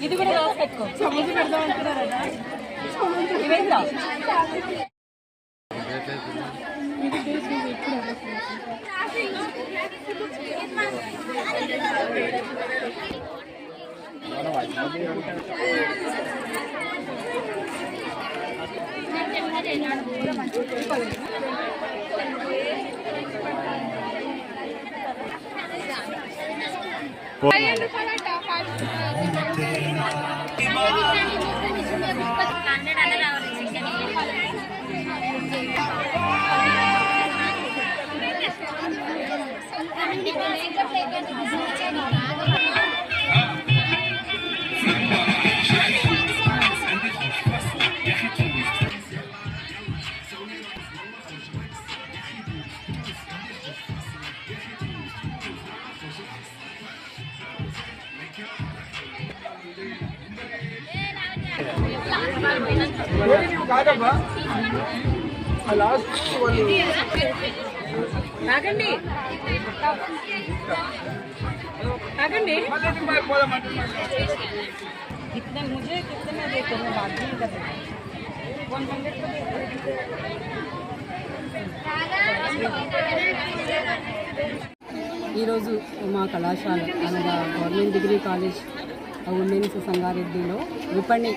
ఇది కూడా రాసి పెట్టుకో. సముద్రం పెడదాం అనుకున్నారా? ఇవేంటా ఆగండి आगंడి कितने मुझे कितने में देते हैं बात नहीं कर रहे 100 ఈరోజు మా కళాశాల అనగా గవర్నమెంట్ డిగ్రీ కాలేజ్ ఉమెన్స్ సంగారెడ్డిలో విపణి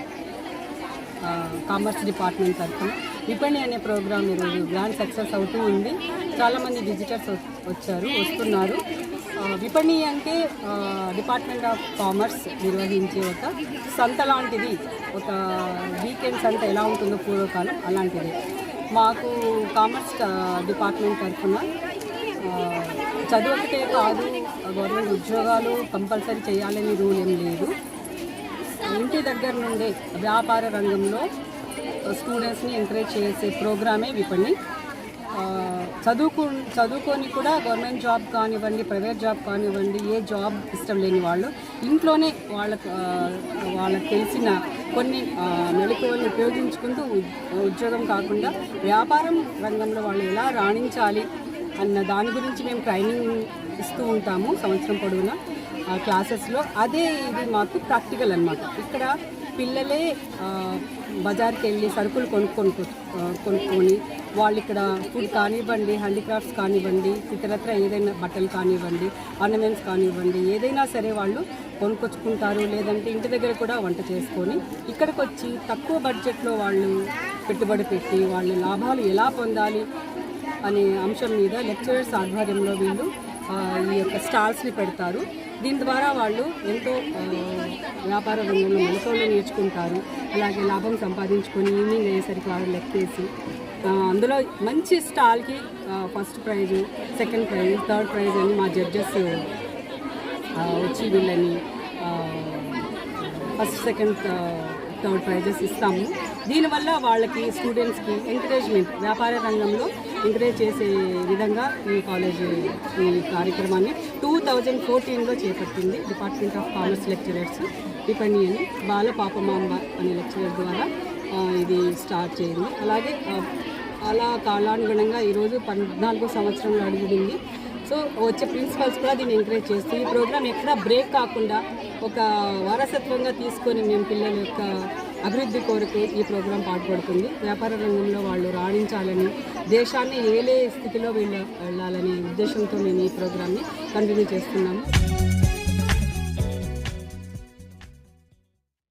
కామర్స్ డిపార్ట్మెంట్ తరఫున విపణి అనే ప్రోగ్రామ్ ఈరోజు గ్రాండ్ సక్సెస్ అవుతూ ఉంది. చాలామంది విజిటర్స్ వస్తున్నారు. విపణి అంటే డిపార్ట్మెంట్ ఆఫ్ కామర్స్ నిర్వహించే ఒక సంత లాంటిది. ఒక వీకెండ్ సంత ఎలా ఉంటుందో పూర్వకాలం అలాంటిది. మాకు కామర్స్ డిపార్ట్మెంట్ తరఫున చదువు ఒకటే కాదు, గవర్నమెంట్ ఉద్యోగాలు కంపల్సరీ చేయాలని రూల్ ఏం లేదు. ఇంటి దగ్గర నుండే వ్యాపార రంగంలో స్టూడెంట్స్ని ఎంకరేజ్ చేసే ప్రోగ్రామే విపణి. చదువుకొని కూడా గవర్నమెంట్ జాబ్ కానివ్వండి, ప్రైవేట్ జాబ్ కానివ్వండి, ఏ జాబ్ ఇష్టం లేని వాళ్ళు ఇంట్లోనే వాళ్ళకి తెలిసిన కొన్ని మెళకువలను ఉపయోగించుకుంటూ ఉద్యోగం కాకుండా వ్యాపారం రంగంలో వాళ్ళు ఎలా రాణించాలి అన్న దాని గురించి మేము ట్రైనింగ్ ఇస్తూ ఉంటాము సంవత్సరం పొడవునా క్లాసెస్లో. అదే ఇది మాకు ప్రాక్టికల్ అన్నమాట. ఇక్కడ పిల్లలే బజార్కి వెళ్ళి సరుకులు కొనుక్కొని వాళ్ళు ఇక్కడ ఫుడ్ కానివ్వండి, హ్యాండీక్రాఫ్ట్స్ కానివ్వండి, ఇతరత్ర ఏదైనా బట్టలు కానివ్వండి, ఆర్నమెంట్స్ కానివ్వండి, ఏదైనా సరే వాళ్ళు కొనుక్కొచ్చుకుంటారు. లేదంటే ఇంటి దగ్గర కూడా వంట చేసుకొని ఇక్కడికి వచ్చి తక్కువ బడ్జెట్లో వాళ్ళు పెట్టుబడి పెట్టి వాళ్ళు లాభాలు ఎలా పొందాలి అనే అంశం మీద లెక్చరర్స్ ఆధ్వర్యంలో వీళ్ళు ఈ యొక్క స్టాల్స్ని పెడతారు. దీని ద్వారా వాళ్ళు ఎంతో వ్యాపార రంగంలో మెలకువలు నేర్చుకుంటారు. అలాగే లాభం సంపాదించుకొని ఈవినింగ్ అయ్యేసరికి వాళ్ళు లెక్కేసి అందులో మంచి స్టాల్కి first prize, second prize, third prize అని మా జడ్జెస్ వచ్చి వీళ్ళని ఫస్ట్, సెకండ్, థర్డ్ ప్రైజెస్ ఇస్తాము. దీనివల్ల వాళ్ళకి స్టూడెంట్స్కి ఎంకరేజ్మెంట్, వ్యాపార రంగంలో ఎంకరేజ్ చేసే విధంగా ఈ కాలేజ్ ఈ కార్యక్రమాన్ని 2014లో చేపట్టింది డిపార్ట్మెంట్ ఆఫ్ కామర్స్ లెక్చరర్స్. విపణి అని బాల పాపమాంబ అనే లెక్చరర్ ద్వారా ఇది స్టార్ట్ చేయండి. అలాగే అలా కాలానుగుణంగా ఈరోజు 14వ సంవత్సరంలో అడుగుతుంది. సో వచ్చే ప్రిన్సిపల్స్ కూడా దీన్ని ఎంకరేజ్ చేస్తూ ఈ ప్రోగ్రామ్ ఎక్కడా బ్రేక్ కాకుండా ఒక వారసత్వంగా తీసుకొని మేము పిల్లల యొక్క అభివృద్ధి కొరకు ఈ ప్రోగ్రాం పాటుపడుతుంది. వ్యాపార రంగంలో వాళ్ళు రాణించాలని, దేశాన్ని ఏలే స్థితిలో వెళ్ళాలనే ఉద్దేశంతో మేము ఈ ప్రోగ్రామ్ని కంటిన్యూ చేస్తున్నాము.